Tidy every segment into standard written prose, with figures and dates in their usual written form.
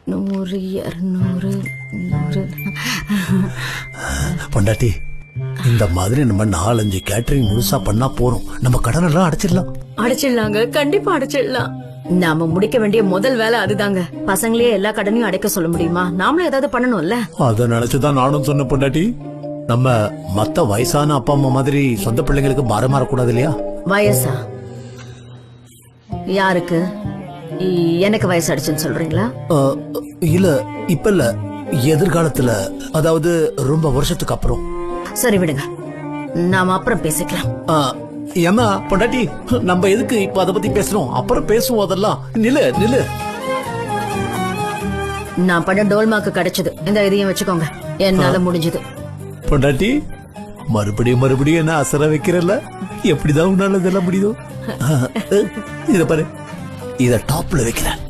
100 200 100. பொண்டாட்டி, இந்த மாதிரி நம்ம 4-5 கேட்டரிங் முழுசா பண்ணா போறோம். நம்ம கடன் எல்லாம் அடைச்சிடலாங்க. கண்டிப்பா அடைச்சிடலாம். நாம முடிக்க வேண்டிய முதல் வேலை அதுதாங்க. பசங்களே எல்லா கடனையும் அடைக்க சொல்ல முடியுமா? நாமளும் ஏதாவது பண்ணணும்ல. அத நினைச்சுதான் நானும் சொன்ன பொண்டாட்டி. நம்ம மத்த வயசான அப்பா அம்மா மாதிரி சொந்த பிள்ளைங்களுக்கு பாரமா இருக்கக்கூடாது இல்லையா? வயசா? யாருக்கு? எனக்கு வயசு அடிச்சுன்னு சொல்றீங்களா? இல்ல, இப்ப இல்ல, எதிர்காலத்துல, அதாவது ரொம்ப வருஷத்துக்கு அப்புறம். சரி விடுங்க, நாம அப்புறம் பேசிக்கலாம். ஏமா பொண்டாட்டி, நம்ம எதுக்கு இப்ப அத பத்தி பேசணும்? அப்புறம் பேசுவோம் அதெல்லாம். நில்லு. நான் பண்ண டோல்மாக்கு கிடைச்சது. இந்த இதையும் வச்சுக்கோங்க, என்னால முடிஞ்சது. பொண்டாட்டி, மறுபடியும் என்ன அசர வைக்கிறல்ல? எப்படிதான் உன்னால இதெல்லாம் முடியுதோ? இத பாரு, இத டாப்ல வைக்கிறேன்.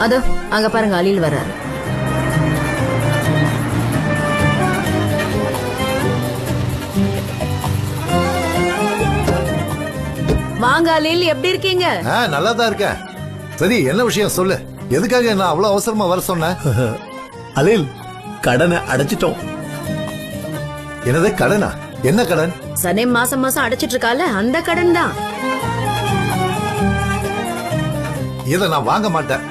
அதோ அங்க பாருங்க, அலில் வர்றாரு. வாங்க அலில், எப்படி இருக்கீங்க? நல்லா தான் இருக்கேன். சரி, என்ன விஷயம் சொல்லு. எதுக்காக என்ன அவ்வளவு அவசரமா வர சொன்ன? அலில், கடனை அடைச்சிட்டோம். என்னது கடனா? என்ன கடன்? சனே மாசம் அடைச்சிட்டு இருக்கால, அந்த கடன் தான். இத நான் வாங்க மாட்டேன்.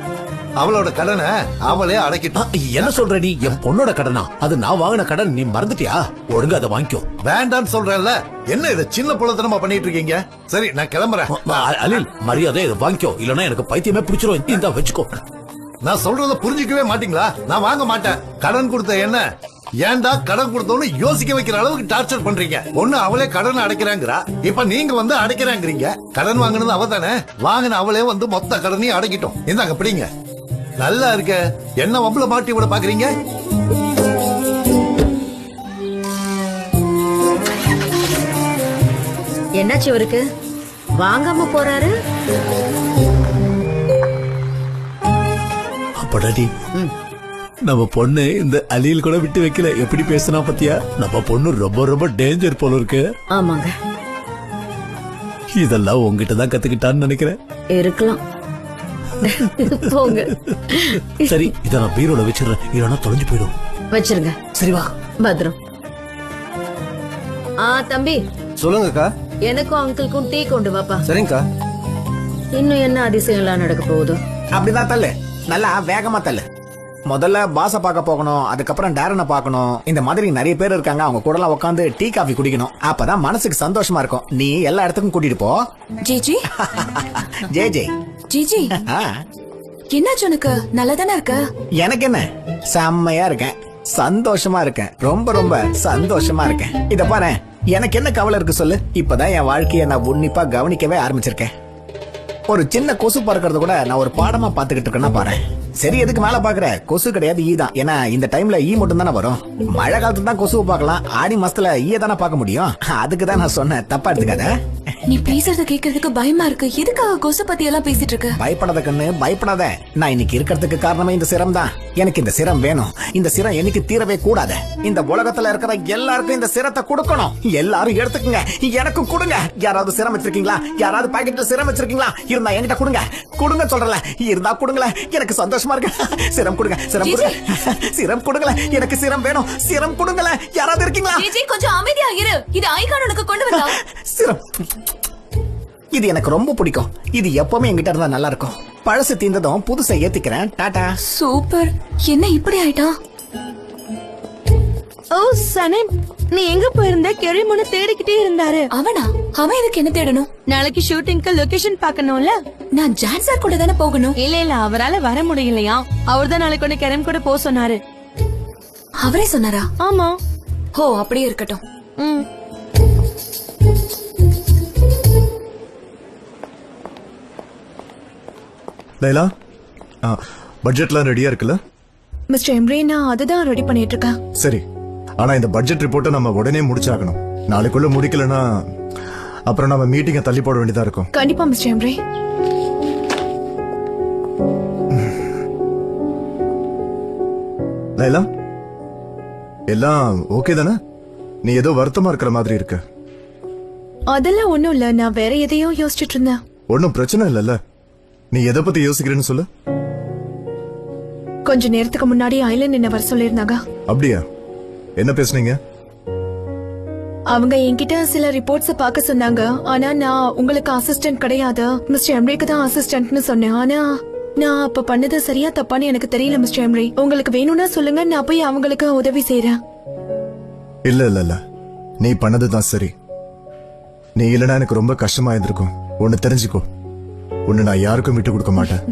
அவளோட கடனை அவளே அடைக்கிட்டா. என்ன சொல்ற நீ? என் பொண்ணோட கடனா? அது நான் வாங்கின கடன். நீ மறந்துட்டியா? ஒழுங்கா அதை வாங்கிக்கோ. வேண்டான்னு சொல்றேன்ல. என்ன இத சின்ன புள்ளத்தனமா பண்ணிட்டு இருக்கீங்க? சரி, நான் கிளம்புறேன். அலில், மரியாதை இதை வாங்கிக்கோ, இல்லனா எனக்கு பைத்தியமே பிடிச்சிரும். இந்த வச்சுக்கோ. நான் சொல்றத புரிஞ்சுக்கவே மாட்டீங்களா? நான் வாங்க மாட்டேன். கடன் கொடுத்த என்ன ஏன்டா கடன் கொடுத்தோன்னு யோசிக்க வைக்கிற அளவுக்கு டார்ச்சர் பண்றீங்க. ஒண்ணு அவளே கடன் அடைக்கிறாங்கிறா, இப்ப நீங்க வந்து அடைக்கிறாங்கிறீங்க. கடன் வாங்கினது அவ தானே. வாங்கின அவளே வந்து மொத்த கடனையும் அடைக்கிட்டோம். இந்தாங்க பிடிங்க. நல்லா இருக்க. என்ன வம்புல மாட்டி விட பாக்குறீங்க? என்னாச்சு இவருக்கு? வாங்காம போறாரு. அப்படாடி, நம்ம பொண்ணு இந்த அலியில் கூட விட்டு வைக்கல. எப்படி பேசினா பத்தியா? நம்ம பொண்ணு ரொம்ப டேஞ்சர் போல இருக்கு. ஆமாங்க, இதெல்லாம் உங்ககிட்ட தான் கத்துக்கிட்டான்னு நினைக்கிறேன். இருக்கலாம். போங்க. சரி, இத நான் பீரோல வச்சிடுறேன், இல்லனா தொலைஞ்சு போயிடும். வச்சிருங்க. சரி வா. பத்ரம். தம்பி சொல்லுங்கக்கா. எனக்கும் அங்கிள்க்கும் டீ கொண்டு வாப்பா. சரிங்கக்கா. இன்னும் என்ன அதிசயம் எல்லாம் நடக்க போகுது? அப்படிதான் தள்ளு, நல்லா வேகமா தள்ளு. முதல்ல பாச பார்க்க போகணும், அதுக்கப்புறம் டேரனை பார்க்கணும். இந்த மாதிரி நிறைய பேர் இருக்காங்க, அவங்க கூட எல்லாம் உட்காந்து டீ காஃபி குடிக்கணும். அப்பதான் மனசுக்கு சந்தோஷமா இருக்கும். நீ எல்லா இடத்துக்கும் கூட்டிட்டு போ. ஜிஜி. ஜெய் ஜிஜி, என்னாச்சு உனக்கு? நல்லதானே இருக்க? எனக்கு என்ன, செம்மையா இருக்கேன், சந்தோஷமா இருக்கேன், ரொம்ப சந்தோஷமா இருக்கேன். இத பாரு, எனக்கு என்ன கவலை இருக்கு சொல்லு? இப்பதான் என் வாழ்க்கைய நான் உன்னிப்பா கவனிக்கவே ஆரம்பிச்சிருக்கேன். ஒரு சின்ன கொசு பறக்கிறது கூட நான் ஒரு பாடமா பாத்துக்கிட்டு இருக்கேன்னா பாரு. சரி, எதுக்கு மேல பாக்குற? கொசு கிடையாது, ஈ தான். ஏன்னா இந்த டைம்ல ஈ மட்டும் தானே வரும். மழை காலத்துல தான் கொசுவை பார்க்கலாம், ஆடி மாசத்துல ஈய தானே பார்க்க முடியும். அதுக்கு தான் நான் சொன்னேன், தப்பா எடுத்துக்காத. நீ பேசுறத கேட்கறதுக்கு பயமா இருக்கு. எதுக்காக கொசு பத்தி எல்லாம் பேசிட்டு இருக்க? பயப்படாத கண்ணு, பயப்படாத. நான் இன்னைக்கு இருக்கிறதுக்கு காரணமே இந்த சிரம் தான். எனக்கு இந்த சிரம் வேணும். இந்த சிரம் எனக்கு தீரவே கூடாது. இந்த உலகத்துல இருக்கிற எல்லாருக்கும் இந்த சிரத்தை கொடுக்கணும். எல்லாரும் எடுத்துக்கங்க, எனக்கும் கொடுங்க. யாராவது சிரம் வச்சிருக்கீங்களா? யாராவது பாக்கெட்ல சிரம் வச்சிருக்கீங்களா? இருந்தா என்கிட்ட கொடுங்க சொல்றல. இருந்தா கொடுங்களேன், எனக்கு சந்தோஷமா இருக்கு. சிரம் கொடுங்க, சிரம் கொடுங்க, சிரம் கொடுங்களேன், எனக்கு சிரம் வேணும். சிரம் கொடுங்களேன், யாராவது இருக்கீங்களா? கொஞ்சம் அமைதியா இரு. இது ஐகான் உனக்கு கொண்டு வந்தா. சிரம் இது எனக்கு ரொம்ப பிடிக்கும். இது எப்பவுமே என்கிட்ட இருந்தா நல்லா இருக்கும். பழசு தீர்ந்ததும் புதுசை ஏத்திக்கிறேன். டாடா. சூப்பர். என்ன இப்படி ஆயிட்டா? ஓ சனே, நீ எங்க போயிருந்த? கெரிமோன தேடிக்கிட்டே இருந்தாரு. அவனா? அவன் எதுக்கு என்ன தேடணும்? நாளைக்கு ஷூட்டிங்க்கு லொகேஷன் பார்க்கணும்ல. நான் ஜான் சார் கூட தானே போகணும். இல்ல, அவரால வர முடியலையா. அவர்தான் நாளைக்கு ஒன்னு கெரம் கூட போக சொன்னாரு. அவரே சொன்னாரா? ஆமா. ஓ, அப்படியே இருக்கட்டும். லைலா, பட்ஜெட்லாம் ரெடியா இருக்குல்ல? மிஸ்டர் எம்ரே, நான் அதுதான் ரெடி பண்ணிட்டு இருக்கேன். சரி, ஆனா இந்த பட்ஜெட் ரிப்போர்ட்டை நம்ம உடனே முடிச்சாகணும். நாளைக்குள்ள முடிக்கலன்னா அப்புறம் நம்ம மீட்டிங்கை தள்ளி போட வேண்டியதா இருக்கும். கண்டிப்பா மிஸ்டர் எம்ரே. லைலா, எல்லாம் ஓகே தானே? நீ ஏதோ வருத்தமா இருக்கிற மாதிரி இருக்கு. அதெல்லாம் ஒண்ணும் இல்ல, நான் வேற எதையோ யோசிச்சுட்டு இருந்தேன். ஒன்னும் பிரச்சனை இல்லல்ல. நீ எதை பத்தி யோசிக்கிறேன்னு சொல்லு. கொஞ்ச நேரத்துக்கு முன்னாடி ஐலண்ட் என்ன வர சொல்லிருந்தாங்க. அப்படியா? என்ன பேசுனீங்க? அவங்க என்கிட்ட சில ரிப்போர்ட்ஸ் பார்க்க சொன்னாங்க. ஆனா நான் உங்களுக்கு அசிஸ்டன்ட் கிடையாது, மிஸ்டர் எம்ரேக்கு தான் அசிஸ்டன்ட்னு சொன்னேன். ஆனா நான் அப்ப பண்ணது சரியா தப்பான்னு எனக்கு தெரியல மிஸ்டர் எம்ரே. உங்களுக்கு வேணும்னா சொல்லுங்க, நான் போய் அவங்களுக்கு உதவி செய்யறேன். இல்ல இல்ல இல்ல, நீ பண்ணதுதான் சரி. நீ இல்லனா எனக்கு ரொம்ப கஷ்டமா இருந்திருக்கும். ஒன்னு தெரிஞ்சுக்கோ, உன்னை நான் யாருக்கும் விட்டு கொடுக்க மாட்டேன்.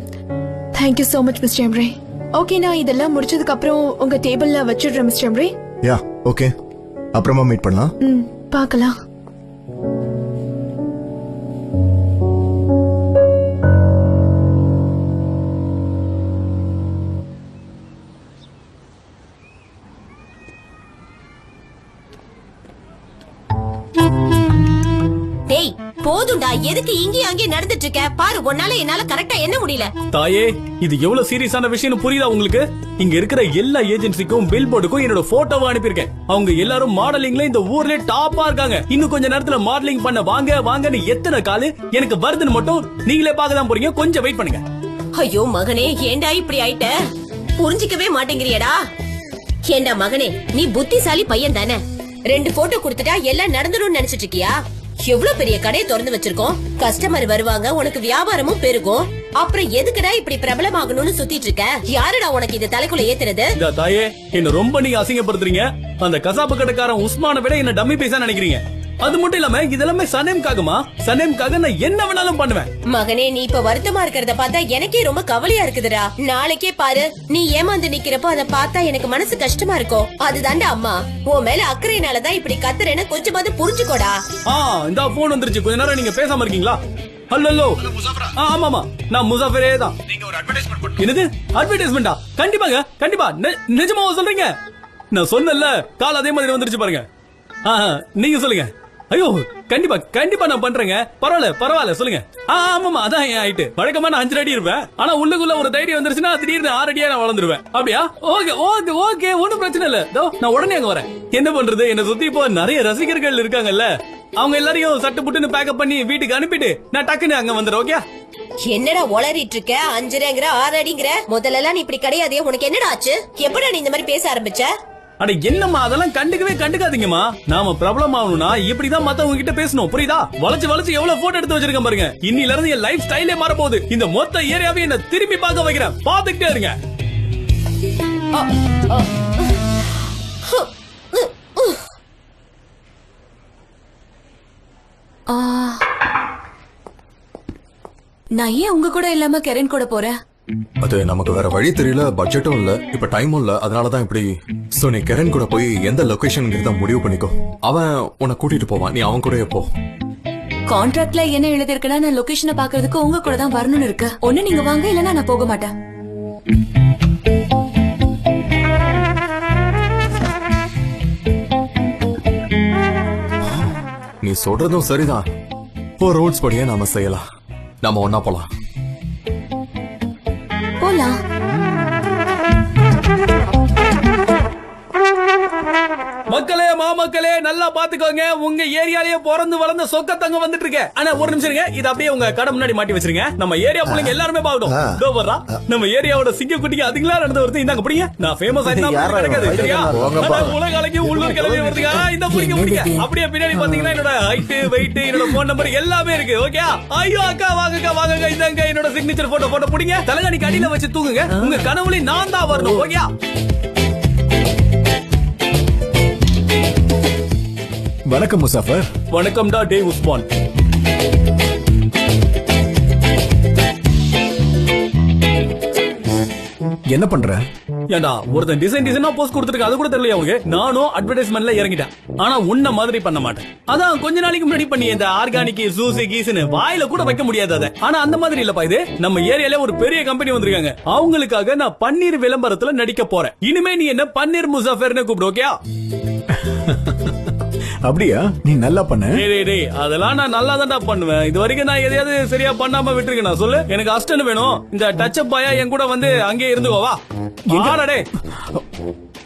Thank you so much mister Emre. Okay, நான் இதெல்லாம் முடிச்சதுக்கு அப்புறம் உங்க டேபிள்ல வச்சிடுறேன் மிஸ்டர் எம்ரே. யா ஓகே, அப்புறமா மீட் பண்ணலாம். பார்க்கலாம். டேய் போதும்டா, எதுக்கு இங்கே அங்கே நடந்துட்டு இருக்க? பாரு, உன்னால என்னால கரெக்டா என்ன முடியல. தாயே, இது எவ்வளவு சீரியஸான விஷயம் புரியுதா உங்களுக்கு? இங்க இருக்கிற எல்லா ஏஜென்சிக்கும் பில் போர்டுக்கும் என்னோட போட்டோவை அனுப்பியிருக்கேன். அவங்க எல்லாரும் மாடலிங்ல இந்த ஊர்ல டாப்பா இருக்காங்க. இன்னும் கொஞ்ச நேரத்துல மாடலிங் பண்ண வாங்க வாங்கன்னு எத்தனை காலு எனக்கு வருதுன்னு மட்டும் நீங்களே பார்க்கதான் போறீங்க. கொஞ்சம் வெயிட் பண்ணுங்க. ஐயோ மகனே, ஏண்டா இப்படி ஆயிட்ட? புரிஞ்சிக்கவே மாட்டேங்கிறியடா. ஏண்டா மகனே, நீ புத்திசாலி பையன் தானே? 2 போட்டோ கொடுத்துட்டா எல்லாம் நடந்துடும் நினைச்சிட்டு இருக்கியா? எவ்வளவு பெரிய கடையை திறந்து வச்சிருக்கோம். கஸ்டமர் வருவாங்க, உனக்கு வியாபாரமும் பெருகும். அப்புறம் எதுக்குடா இப்படி பிரபலமாகணும்னு சுத்திட்டு இருக்க? யாருடா உனக்கு இது தலைக்குள்ள ஏத்துறது? தாயே, என்ன ரொம்ப நீங்க அசிங்கப்படுத்துறீங்க. அந்த கசாப்பு கடைக்காரன் உஸ்மான விட என்ன டம்மி பீஸா நினைக்கிறீங்க. அது மட்டும் இல்லாம இதெல்லாமே சனேம்காகமா? சனேம்காக நான் என்ன வேணாலும் பண்ணுவேன். மகனே, நீ இப்ப வருத்தமா இருக்கிறத பார்த்தா எனக்கே ரொம்ப கவலையா இருக்குதுடா. நாளைக்கே பாரு, நீ ஏமாந்து நிக்கிறப்போ அதை பார்த்தா எனக்கு மனசு கஷ்டமா இருக்கும். அதுதான்டா அம்மா, உன் மேல அக்கறையினாலதான் இப்படி கத்துறேன்னு கொஞ்சமாவது புரிஞ்சுக்கோடா. இந்த போன் வந்துருச்சு. கொஞ்ச நேரம் நீங்க பேசாம இருக்கீங்களா? ஹலோ. ஆமாமா, நான் முசாஃபிரே தான். என்னது அட்வர்டைஸ்மெண்டா? கண்டிப்பாங்க, கண்டிப்பா. நிஜமாவா சொல்றீங்க? நான் சொன்னல, கால் அதே மாதிரி வந்துருச்சு பாருங்க. நீங்க சொல்லுங்க. ஐயோ, கண்டிப்பா கண்டிப்பா நான் பண்றேங்க. பரவாயில்ல சொல்லுங்க. ஆமாமா, அதான் என் ஹைட். வழக்கமா நான் 5 அடி இருப்பேன். ஆனா உள்ளுக்குள்ள ஒரு தைரியம் வந்துருச்சுன்னா திடீர்னு 6 அடியா நான் வளர்ந்துருவேன். அப்படியா? ஓகே ஓகே ஓகே, ஒண்ணும் பிரச்சனை இல்ல. நான் உடனே அங்க வரேன். என்ன பண்றது, என்ன சுத்தி இப்போ நிறைய ரசிகர்கள் இருக்காங்கல்ல. அவங்க எல்லாரையும் சட்டு புட்டுன்னு பேக்கப் பண்ணி வீட்டுக்கு அனுப்பிட்டு நான் டக்குன்னு அங்க வந்துடுறேன். ஓகே? என்னடா உளறிட்டு இருக்க? 5 6 அடிங்கிற முதல்ல நீ இப்படி கிடையாதே. உனக்கு என்னடா ஆச்சு? எப்படா நீ இந்த மாதிரி பேச ஆரம்பிச்ச? அட என்னம்மா, அதெல்லாம் கண்டுக்காதீங்கம்மா. நாம பிரபலம் ஆகணும்னா இப்படிதான் மத்தவங்க கிட்ட பேசணும், புரியுதா? வளைச்சு எவ்வளவு போட்டோ எடுத்து வச்சிருக்கேன் பாருங்க. இன்னில இருந்து என் லைஃப் ஸ்டைலே மாற போகுது. இந்த மொத்த ஏரியாவே என்ன திரும்பி பார்க்க வைக்கிறேன். பாத்துக்கிட்டே இருங்க. நான் ஏன் உங்க கூட இல்லாம கெரன் கூட போறேன்? அது நமக்கு வேற வழி தெரியல, பட்ஜெட்டும் இல்ல, இப்ப டைமும் இல்ல. அதனாலதான் இப்படி. சோ நீ கிரண் கூட போய் எந்த லொகேஷன் முடிவு பண்ணிக்கோ. அவன் உன்னை கூட்டிட்டு போவான், நீ அவன் கூட போ. கான்ட்ராக்ட்ல என்ன எழுதிருக்குன்னா நான் லொகேஷனை பாக்குறதுக்கு உங்க கூட தான் வரணும்னு இருக்கு. ஒண்ணு நீங்க வாங்க, இல்லன்னா நான் போக மாட்டேன். நீ சொல்றதும் சரிதான். ரூட்ஸ் படியே நாம செய்யலாம். நாம ஒன்னா போலாம். போலாம். மக்களே, மாமக்களே, நல்லா பாத்துக்கோங்க. உங்க ஏரியாலயே பிறந்து வளர்ந்த சொக்கத்தங்க வந்துட்டு இருக்க. ஆனா ஒரு நிமிஷம் இருங்க, இது அப்படியே உங்க கடை முன்னாடி மாட்டி வச்சிருங்க. நம்ம ஏரியா பிள்ளைங்க எல்லாருமே பாக்கணும். நம்ம ஏரியாவோட சிங்க குட்டிக்கு அதுங்களா நடந்து வருது. இந்தாங்க பிடிங்க. நான் ஃபேமஸ் ஆயிட்டேன் சரியா? உலக அழகி உள்ளூர் கிளம்பி வருதுங்க. இந்த பிடிங்க. அப்படியே பின்னாடி பாத்தீங்கன்னா என்னோட ஹைட், வெயிட், என்னோட போன் நம்பர் எல்லாமே இருக்கு. ஓகே? ஐயோ அக்கா, வாங்க. இதாங்க என்னோட சிக்னேச்சர் போட்டோ பிடிங்க. தலைகாணிக்கு அடியில வச்சு தூங்குங்க. உங்க கனவுல நான் தான் வரணும். ஓகே? வணக்கம் முசாஃபர். வணக்கம்டா டே உஸ்மான். என்ன பண்ற? ஏண்டா ஒருத்தன் டிசைனா போஸ்ட் கொடுத்துருக்க, அது கூட தெரியல அவங்க. நானும் அட்வர்டைஸ்மெண்ட்ல இறங்கிட்டேன். ஆனா உன்ன மாதிரி பண்ண மாட்டேன். அதான் கொஞ்ச நாளைக்கு முன்னாடி பண்ணி இந்த ஆர்கானிக் ஜூஸ் கீஸ்னு வாயில கூட வைக்க முடியாது அதை. ஆனா அந்த மாதிரி இல்லப்பா இது. நம்ம ஏரியால ஒரு பெரிய கம்பெனி வந்திருக்காங்க. அவங்களுக்காக நான் பன்னீர் விளம்பரத்துல நடிக்க போறேன். இனிமே நீ என்ன பன்னீர் முசாஃபர்னு கூப்பிடு. ஓகே? அப்படியா? நீ நல்லா பண்ண. அதெல்லாம் நான் நல்லா தான் பண்ணுவேன். இது வரைக்கும் நான் எதையாவது சரியா பண்ணாம விட்டுருக்கேன். நான் சொல்லு, எனக்கு அஸ்டன் வேணும். இந்த டச் அப் பாயா என் கூட வந்து அங்கே இருந்துக்கோவா.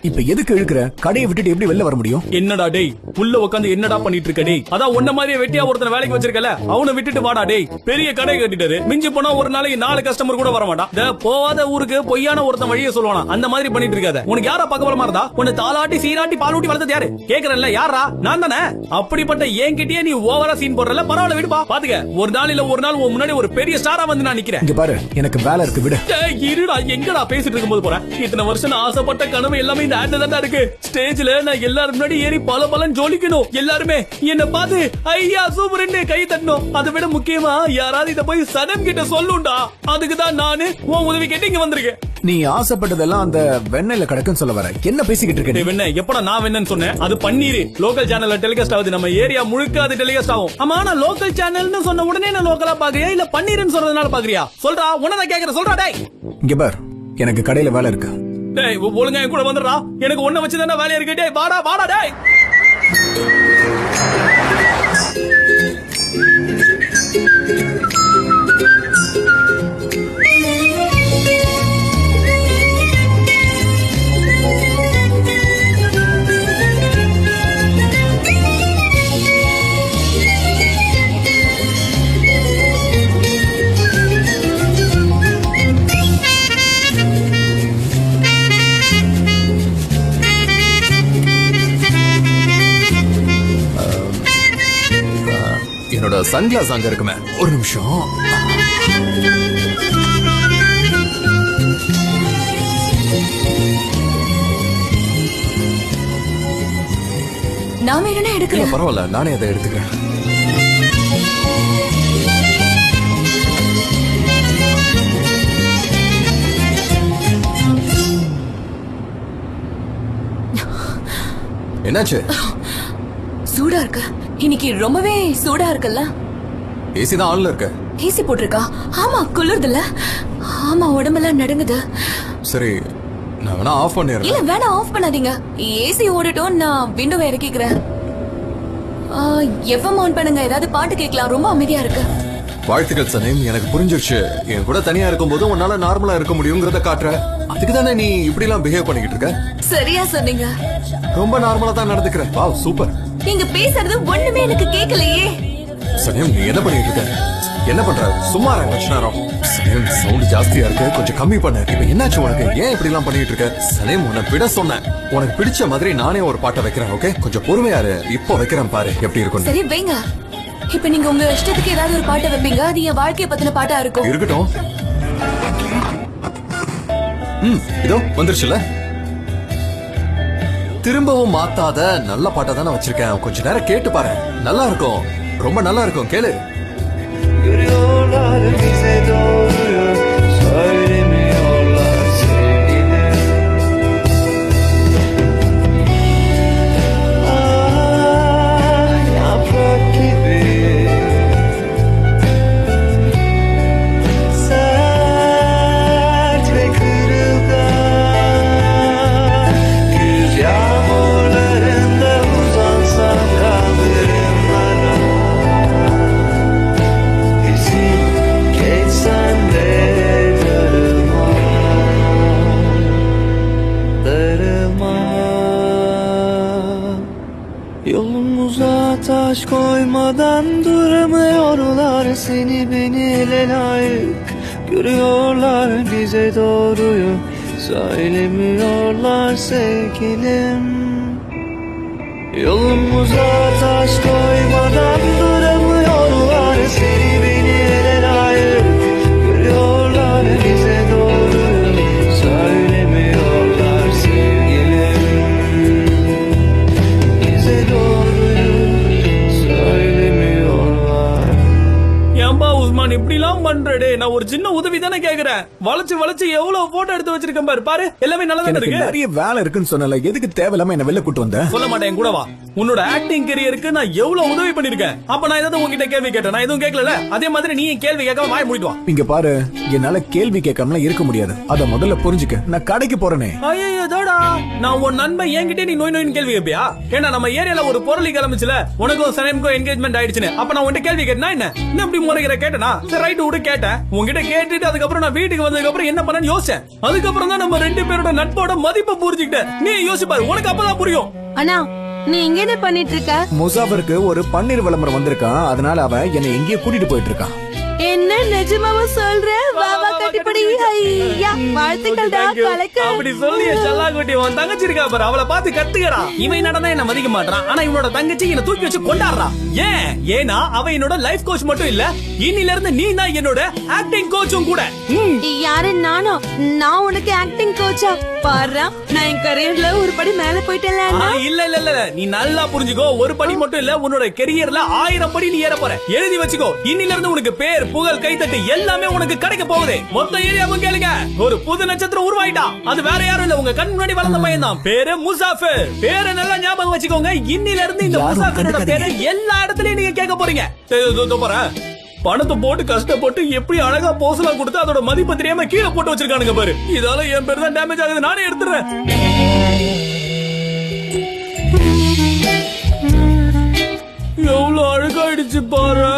இப்ப எதுக்கு இழுக்கிற? கடையை விட்டுட்டு எப்படி வெளில வர முடியும்? என்னடா டேய், உள்ள உட்காந்து என்னடா பண்ணிட்டு இருக்க டேய்? அதான் உன்ன மாதிரியே வெட்டியா ஒருத்தனை வேலைக்கு வச்சிருக்கல, அவனை விட்டுட்டு வாடா டேய். பெரிய கடை கட்டிட்டாரு, மிஞ்சி போனா ஒரு நாளைக்கு 4 கஸ்டமர் கூட வர மாட்டான். போவாத ஊருக்கு பொய்யான ஒருத்தன் வழியை சொல்லுவானா, அந்த மாதிரி பண்ணிட்டு இருக்காத. உனக்கு யாரா பக்கபலமா இருந்தா? உன்னை தாளாட்டி சீராட்டி பாலூட்டி வளர்த்தது யாரு கேக்குறேன்ல? யாரா? நான் தானே. அப்படிப்பட்ட என்கிட்டயே நீ ஓவரா சீன் போடுறல, பரவாயில்ல விடுப்பா. பாத்துக்க, ஒரு நாள் இல்ல ஒரு நாள் உன் முன்னாடி ஒரு பெரிய ஸ்டாரா வந்து நான் நிக்கிறேன். இங்க பாரு, எனக்கு வேலை இருக்கு, விடு. இருடா, எங்கடா பேசிட்டு இருக்கும்போது போறேன்? இத்தனை வருஷம் நான் ஆசைப்பட்ட கனவு எல்லாமே இந்த ஆட்ல தான் இருக்கு. ஸ்டேஜ்ல நான் எல்லாரும் முன்னாடி ஏறி பலன்னு ஜொலிக்கணும். எல்லாருமே என்ன பார்த்து ஐயா சூப்பர்னு கை தட்டணும். அதை விட முக்கியமா யாராவது இத போய் சனம் கிட்ட சொல்லுண்டா. அதுக்கு தான் நானு உன் உதவி கேட்டு இங்க வந்திருக்கேன். நீ ஆசைப்பட்டதெல்லாம் அந்த வெண்ணெயில கிடக்குன்னு சொல்ல வர. என்ன பேசிக்கிட்டு இருக்க? வெண்ணெய் எப்படா நான் வெண்ணன்னு சொன்னேன்? அது பன்னீர் லோக்கல் சேனல்ல டெலிகாஸ்ட் ஆகுது. நம்ம ஏரியா முழுக்க அது டெலிகாஸ்ட் ஆகும். ஆமா, நான் லோக்கல் சேனல்னு சொன்ன உடனே நான் லோக்கலா பாக்குறியா இல்ல பன்னீர்னு சொல்றதுனால பாக்குறியா? சொல்றா, உன்னதான் கேக்குற, சொல்றா டேய். இங்க பார், எனக்கு கடையில வேலை இருக்கு. டேய் ஒழுங்கா என் கூட வந்துடுறா. எனக்கு ஒன்ன வச்சுதானே வேலையா இருக்கு. டேய் வாடா வாடா டேய். என்னோட சன்கிளாஸ் அங்க இருக்குமே, ஒரு நிமிஷம். நான் வேணும்னா எடுக்கிறேன். பரவாயில்ல, நானே அதை எடுத்துக்கிறேன். என்னாச்சு? சூடா இருக்கு. இன்னைக்கு ரொம்பவே சூடா இருக்குல்ல? ஏசி தான் ஆன்ல இருக்கு. ஏசி போட்டிருக்கா? ஆமா, குளிருதுல்ல? ஆமா, உடம்பெல்லாம் நடுங்குது. சரி, நான் வேணா ஆஃப் பண்ணிடுறேன். இல்ல வேணாம், ஆஃப் பண்ணாதீங்க. ஏசி ஓடட்டும், நான் விண்டோவை இறக்கிக்கிறேன். எஃப்எம் ஆன் பண்ணுங்க, ஏதாவது பாட்டு கேட்கலாம். ரொம்ப அமைதியா இருக்கு. வாழ்த்துக்கள் சனீம், எனக்கு புரிஞ்சிருச்சு. என் கூட தனியா இருக்கும்போது உன்னால நார்மலா இருக்க முடியுங்கிறத காட்டுற. அதுக்கு தானே நீ இப்படி எல்லாம் பிஹேவ் பண்ணிக்கிட்டு இருக்க. சரியா சொன்னீங்க. ரொம்ப நார்மலா தான் நடந்துக்கிற. Wow, super. நீங்க பேசுறது ஒண்ணுமே எனக்கு கேட்கலையே. சனீம், நீ என்ன பண்ணிட்டு இருக்க? என்ன பண்ற? சும்மா கொஞ்ச நேரம். சனீம், சவுண்ட் ஜாஸ்தியா இருக்கு, கொஞ்சம் கம்மி பண்ணு. இப்ப என்னாச்சு உனக்கு? ஏன் இப்படி எல்லாம் பண்ணிட்டு இருக்க? சனீம், உன்னை விட சொன்னேன். உனக்கு பிடிச்ச மாதிரி நானே ஒரு பாட்டை வைக்கிறேன். ஓகே, கொஞ்சம் பொறுமையா இரு. இப்போ வைக்கிறேன், பாரு எப்படி இருக்கும். சரி வைங்க. இப்ப நீங்க உங்க இஷ்டத்துக்கு ஏதாவது ஒரு பாட்டை வைப்பீங்க. அது என் வாழ்க்கைய பத்தின பாட்டா இருக்கும். இருக்கட்டும். இதோ வந்துருச்சுல. திரும்பவும் மாத்தாத நல்ல பாட்டை தானே வச்சிருக்கேன். கொஞ்ச நேரம் கேட்டு பாரு, நல்லா இருக்கும், ரொம்ப நல்லா இருக்கும். கேளு. Yolumuza taş koymadan duramıyorlar, seni beni ele layık görüyorlar, bize doğruyu söylemiyorlar sevgilim. Yolumuza taş koymadan duramıyorlar, seni beni ele layık görüyorlar, bize doğruyu söylemiyorlar sevgilim. Bize doğruyu söylemiyorlar. ஏம்பா உஸ்மான் இப்படி எல்லாம் பண்றடே? நான் ஒரு சின்ன உதவி தானே கேக்குறேன். வளைச்சு வளைச்சு எவ்வளவு போட்டோ எடுத்து வச்சிருக்கேன் பாரு. பாரு, எல்லாமே நல்லா எனக்கு இருக்கு. நிறைய வேலை இருக்குன்னு சொன்னல, எதுக்கு தேவையில்லாம என்ன வெளில கூட்டு வந்த? சொல்ல மாட்டேன், கூட வா. உன்னோட ஆக்டிங் கரியருக்கு நான் எவ்வளவு உதவி பண்ணிருக்கேன். அப்ப நான் ஏதாவது உங்ககிட்ட கேள்வி கேட்டேன்? நான் எதுவும் கேட்கல. அதே மாதிரி நீ கேள்வி கேட்காம வாய் மூடிட்டு வா. இங்க பாரு, என்னால கேள்வி கேட்காம இருக்க முடியாது. அத முதல்ல புரிஞ்சுக்க. நான் கடைக்கு போறேனே. ஐயோ தோடா, நான் உன் நண்பன் என்கிட்ட நீ நோய் நோயின் கேள்வி கேப்பியா? ஏன்னா நம்ம ஏரியால ஒரு பொருளி கிளம்பிச்சுல, உனக்கும் சனேம்க்கும் என்கேஜ்மெண்ட் ஆயிடுச்சுன்னு. அப்ப நான் உன்கிட்ட கேள்வி கேட்டா என்ன இப்படி முறைகிற கேட்டனா? சரி ரைட் விடு, கேட்டேன். உங்ககிட்ட கேட்டுட்டு அதுக்கப்புறம் நான் வீட்டுக்கு வந்ததுக்கு அப்புறம் என்ன பண்ணேன்னு யோசிச்சேன். அதுக்கப்புறம் தான் நம்ம ரெண்டு பேரோட நட்போட மதிப்பை புரிஞ்சுக்கிட்டேன். நீ யோசிப்பாரு, உனக்கு அப்பதான் புரியும். அண்ணா, நீ இங்க என்ன பண்ணிட்டு இருக்க? முசாஃபருக்கு ஒரு பன்னீர் விளம்பரம் வந்திருக்கான், அதனால அவன் என்னை எங்கேயோ கூட்டிட்டு போயிட்டு இருக்கான். என்ன நிஜமாவா சொல்ற? வாவா கட்டிப்படி. ஐயா வாழ்த்துக்கள்டா கலக்க. அப்படி சொல்லி சல்லாக்குட்டி உன் தங்கச்சி இருக்கா பாரு, அவளை பார்த்து கத்துக்கடா. இவன் நடந்தா என்ன மதிக்க மாட்டான், ஆனா இவனோட தங்கச்சி என்ன தூக்கி வச்சு கொண்டாடுறா. ஏன்னா அவ என்னோட லைஃப் கோச் மட்டும் இல்ல, இன்னில இருந்து நீ தான் என்னோட ஆக்டிங் கோச்சும் கூட. யாரு நானோ? நான் உனக்கு ஆக்டிங் கோச்சா? பாரு, நான் என் கரியர்ல ஒரு படி மேல போயிட்டேன்ல. இல்ல நீ நல்லா புரிஞ்சுக்கோ, ஒரு படி மட்டும் இல்ல, உன்னோட கெரியர்ல 1000 படி நீ ஏற போற. எழுதி வச்சுக்கோ, இன்னில இருந்து உனக்கு பேர் புகழ் கைத்தட்டு எல்லாமே உனக்கு கிடைக்க போகுது. மொத்த ஏரியாவும் கேளுங்க, ஒரு புது நட்சத்திரம் உருவாயிட்டா. அது வேற யாரும் இல்ல, உங்க கண் முன்னாடி வளர்ந்த பையன் தான். பேரு முசாஃபிர். பேரை நல்லா ஞாபகம் வச்சுக்கோங்க. இன்னில இருந்து இந்த முசாஃபிரோட பேரை எல்லா இடத்துலயும் நீங்க கேட்க போறீங்க. பணத்தை போட்டு கஷ்டப்பட்டு எப்படி அழகா போஸ்லாம் கொடுத்து அதோட மதிப்பு தெரியாம கீழே போட்டு வச்சிருக்கானுங்க பாரு. இதால என் பேர் தான் டேமேஜ் ஆகுது, நானே எடுத்துறேன். எவ்வளவு அழகாயிடுச்சு பாரு.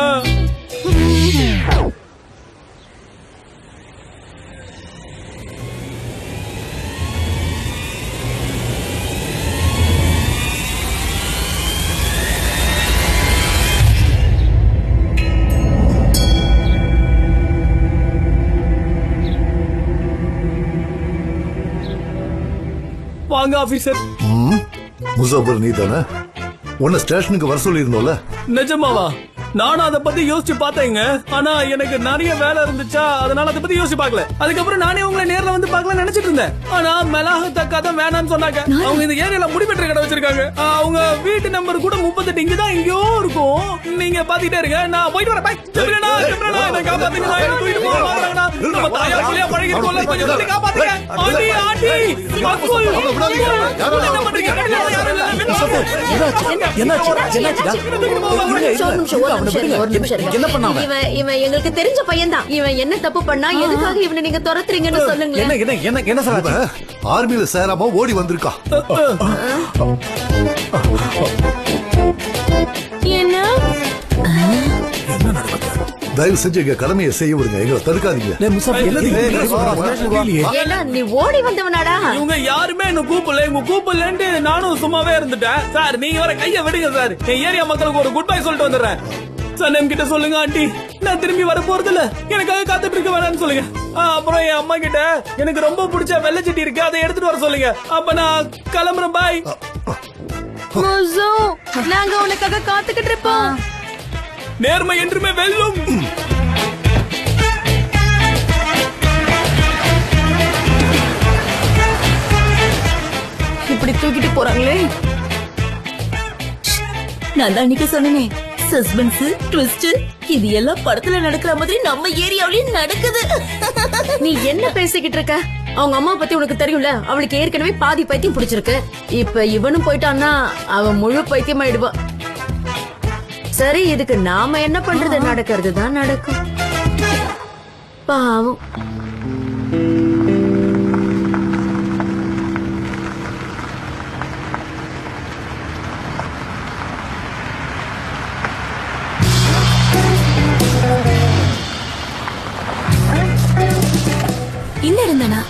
வாங்க ஆபீசர். முசாஃபர் நீ தானே? உன்ன ஸ்டேஷனுக்கு வர சொல்லி இருந்தோம்ல? நிஜமாவா? நானும் அதை பத்தி யோசிச்சு பார்த்தேங்க, ஆனா எனக்கு நிறைய வேலை இருந்துச்சா, அதனால அதை பத்தி யோசிச்சு பார்க்கல. அதுக்கப்புறம் நானே உங்களை நேர்ல வந்து பார்க்கலாம் நினைச்சிட்டு இருந்தேன். ஆனா மெலாஹத் அக்கா தான் வேணான்னு சொன்னாங்க. அவங்க இந்த ஏரியால முடிவெட்டுற கடை வச்சிருக்காங்க. அவங்க வீட்டு நம்பர் கூட 38 இங்கதான் எங்கேயோ இருக்கும். நீங்க பாத்துக்கிட்டே இருங்க, நான் போயிட்டு வரேன். பை. என்ன காப்பாத்துங்க, என்ன தூக்கிட்டு போறாங்கடா. நம்ம தாயா புள்ளையா பழகி இருக்கோம்ல, கொஞ்சம் சொல்லி காப்பாத்துங்க. ஆண்டி ஆண்டி அக்குல் என்ன பண்றீங்க? என்ன பண்ணாம? இவன் எங்களுக்கு தெரிஞ்ச பையன் தான். இவன் என்ன தப்பு பண்ணா, எதுக்காக இவனை நீங்க துரத்துறீங்கன்னு சொல்லுங்க. என்ன சொல்ற? ஆர்மியில சேராம ஓடி வந்திருக்கா. என்ன தயவு செஞ்சு எங்க கடமையை செய்ய விடுங்க, எங்களை தடுக்காதீங்க. ஏன்னா நீ ஓடி வந்தவனாடா. இவங்க யாருமே என்ன கூப்பிடலன்ட்டு நானும் சும்மாவே இருந்துட்டேன். சார் நீங்க வர கைய விடுங்க சார். என் ஏரியா மக்களுக்கு ஒரு குட் பை சொல்லிட்டு வந்துடுறேன். சனம் கிட்ட சொல்லுங்க ஆண்டி, நான் திரும்பி வர போறது இல்ல, எனக்காக காத்துட்டு இருக்க வேணாம்னு சொல்லுங்க. அப்புறம் என் அம்மா கிட்ட எனக்கு ரொம்ப பிடிச்ச வெள்ளச்சட்டி இருக்கு, அதை எடுத்துட்டு வர சொல்லுங்க. அப்ப நான் கிளம்புறேன். பாய். நாங்க உனக்காக காத்துக்கிட்டு இருப்போம். நேர்மை என்றுமே வெல்லும். இப்படி தூக்கிட்டு போறாங்களே. நான் தான் அன்னைக்கு சொன்னேனே, சஸ்பென்ஸ் ட்விஸ்ட் இது எல்லாம் படத்துல நடக்கிற மாதிரி நம்ம ஏரியாவிலயும் நடக்குது. நீ என்ன பேசிக்கிட்டு இருக்க? அவங்க அம்மா பத்தி உனக்கு தெரியும்ல, அவளுக்கு ஏற்கனவே பாதி பைத்தியம் பிடிச்சிருக்கு. இப்ப இவனும் போயிட்டான்னா அவன் முழு பைத்தியம் ஆயிடுவான். சரி, இதுக்கு நாம என்ன பண்றது? நடக்கிறது தான் நடக்கும். பாவம். இந்த இடம் தானா?